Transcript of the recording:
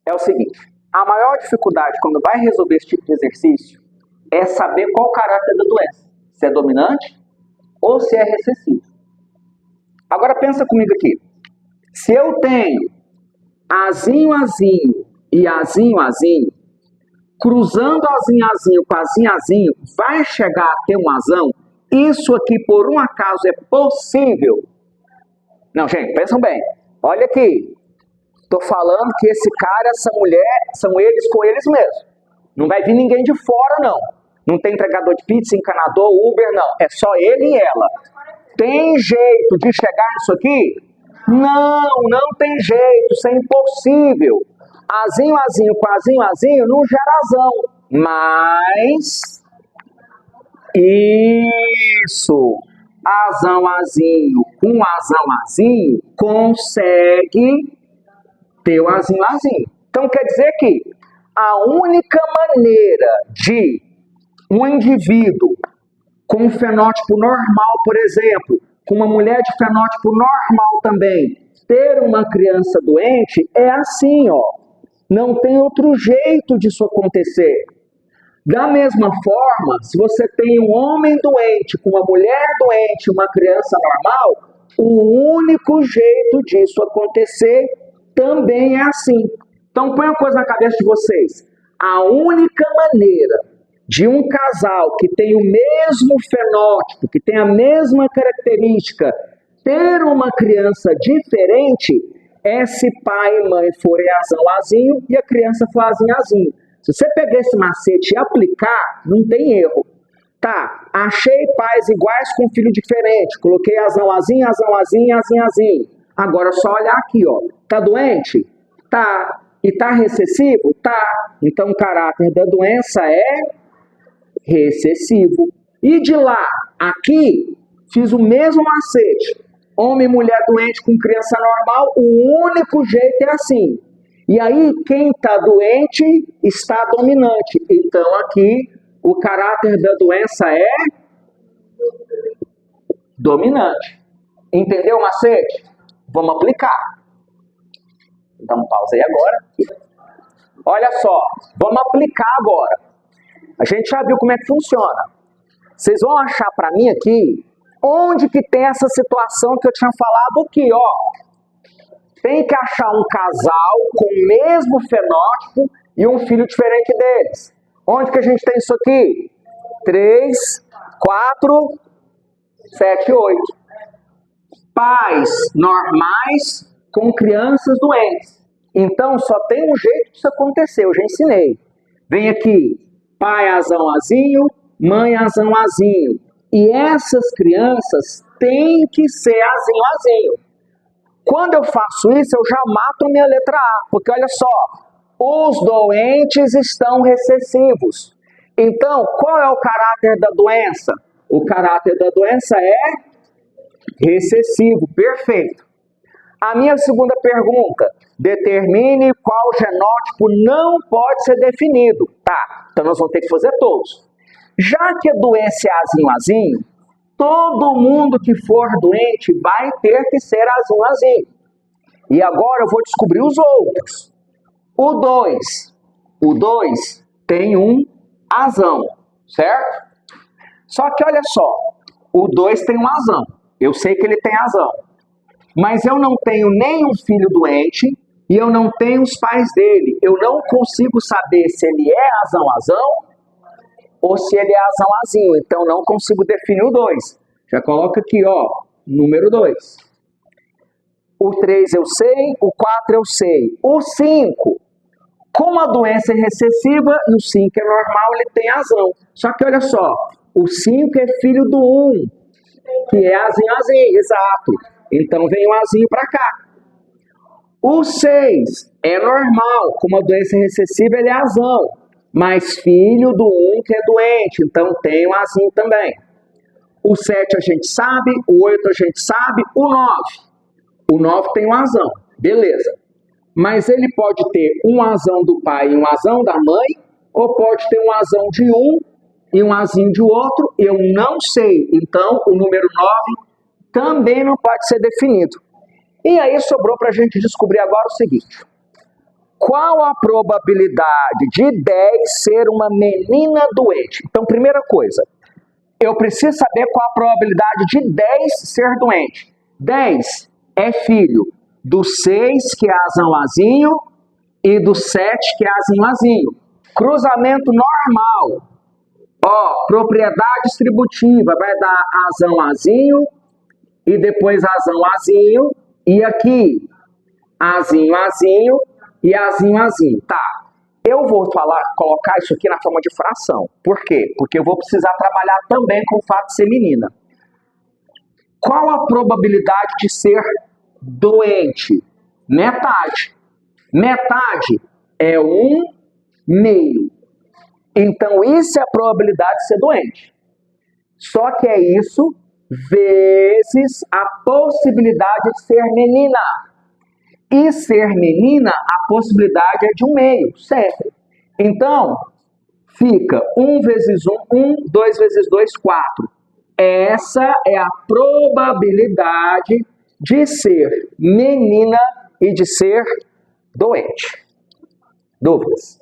é o seguinte, a maior dificuldade quando vai resolver esse tipo de exercício é saber qual o caráter da doença, se é dominante ou se é recessivo. Agora pensa comigo aqui, se eu tenho azinho, azinho e azinho, azinho, cruzando azinho, azinho com azinho, azinho, vai chegar a ter um azão? Isso aqui, por um acaso, é possível? Não, gente, pensam bem. Olha aqui. Estou falando que esse cara, essa mulher, são eles com eles mesmos. Não vai vir ninguém de fora, não. Não tem entregador de pizza, encanador, Uber, não. É só ele e ela. Tem jeito de chegar nisso aqui? Não, não tem jeito. Isso é impossível. Azinho, azinho com azinho, azinho não gera azão. Mas... isso... azão, azinho com azão, azinho consegue ter o azinho, azinho. Então quer dizer que a única maneira de um indivíduo com um fenótipo normal, por exemplo, com uma mulher de fenótipo normal também, ter uma criança doente é assim, ó. Não tem outro jeito disso acontecer. Da mesma forma, se você tem um homem doente com uma mulher doente, uma criança normal, o único jeito disso acontecer também é assim. Então põe uma coisa na cabeça de vocês. A única maneira de um casal que tem o mesmo fenótipo, que tem a mesma característica, ter uma criança diferente é se pai e mãe forem azão, azinho e a criança for azinho, azinho. Se você pegar esse macete e aplicar, não tem erro. Tá, achei pais iguais com filho diferente. Coloquei azão, azinho, azão, azinho, azinho, azinho. Agora é só olhar aqui, ó. Tá doente? Tá. E tá recessivo? Tá. Então o caráter da doença é recessivo. E de lá, aqui, fiz o mesmo macete. Homem e mulher doente com criança normal, o único jeito é assim. E aí, quem está doente está dominante. Então, aqui, o caráter da doença é dominante. Entendeu o macete? Vamos aplicar. Dá um pause aí agora. Olha só, vamos aplicar agora. A gente já viu como é que funciona. Vocês vão achar para mim aqui, onde que tem essa situação que eu tinha falado aqui, ó. Tem que achar um casal com o mesmo fenótipo e um filho diferente deles. Onde que a gente tem isso aqui? 3, 4, 7, 8. Pais normais com crianças doentes. Então, só tem um jeito disso acontecer, eu já ensinei. Vem aqui, pai azão, azinho, mãe azão, azinho. E essas crianças têm que ser azinho, azinho. Quando eu faço isso, eu já mato a minha letra A, porque olha só, os doentes estão recessivos. Então, qual é o caráter da doença? O caráter da doença é recessivo, perfeito. A minha segunda pergunta, determine qual genótipo não pode ser definido. Tá, então nós vamos ter que fazer todos. Já que a doença é azinho, azinho, todo mundo que for doente vai ter que ser azinho, azinho. E agora eu vou descobrir os outros. O 2 tem um azão, certo? Só que olha só, o 2 tem um azão. Eu sei que ele tem azão. Mas eu não tenho nenhum filho doente e eu não tenho os pais dele. Eu não consigo saber se ele é azão, azão ou se ele é azão, azinho. Então não consigo definir o 2. Já coloca aqui, ó, número 2. O 3 eu sei, o 4 eu sei. O 5, como a doença é recessiva e o 5 é normal, ele tem azão. Só que olha só, o 5 é filho do 1, que é azinho, azinho, exato. Então vem o azinho para cá. O 6 é normal, como a doença é recessiva, ele é azão. Mas filho do 1 que é doente, então tem o azinho também. O 7 a gente sabe, o 8 a gente sabe, o 9. O 9 tem um azão, beleza. Mas ele pode ter um azão do pai e um azão da mãe, ou pode ter um azão de um e um azinho de outro, eu não sei. Então, o número 9 também não pode ser definido. E aí sobrou para a gente descobrir agora o seguinte. Qual a probabilidade de 10 ser uma menina doente? Então, primeira coisa, eu preciso saber qual a probabilidade de 10 ser doente. 10 é filho do 6, que é azão-azinho, e do 7, que é azinho-azinho. Cruzamento normal. Ó, propriedade distributiva vai dar azão-azinho e depois azão-azinho. E aqui, azinho-azinho e azinho-azinho. Tá. Eu vou colocar isso aqui na forma de fração. Por quê? Porque eu vou precisar trabalhar também com o fato de ser menina. Qual a probabilidade de ser doente? Metade. Metade é 1/2. Então, isso é a probabilidade de ser doente. Só que é isso vezes a possibilidade de ser menina. E ser menina, a possibilidade é de 1/2, sempre. Então, fica 1 vezes 1, 1, 2 vezes 2, 4. Essa é a probabilidade de ser menina e de ser doente. Dúvidas?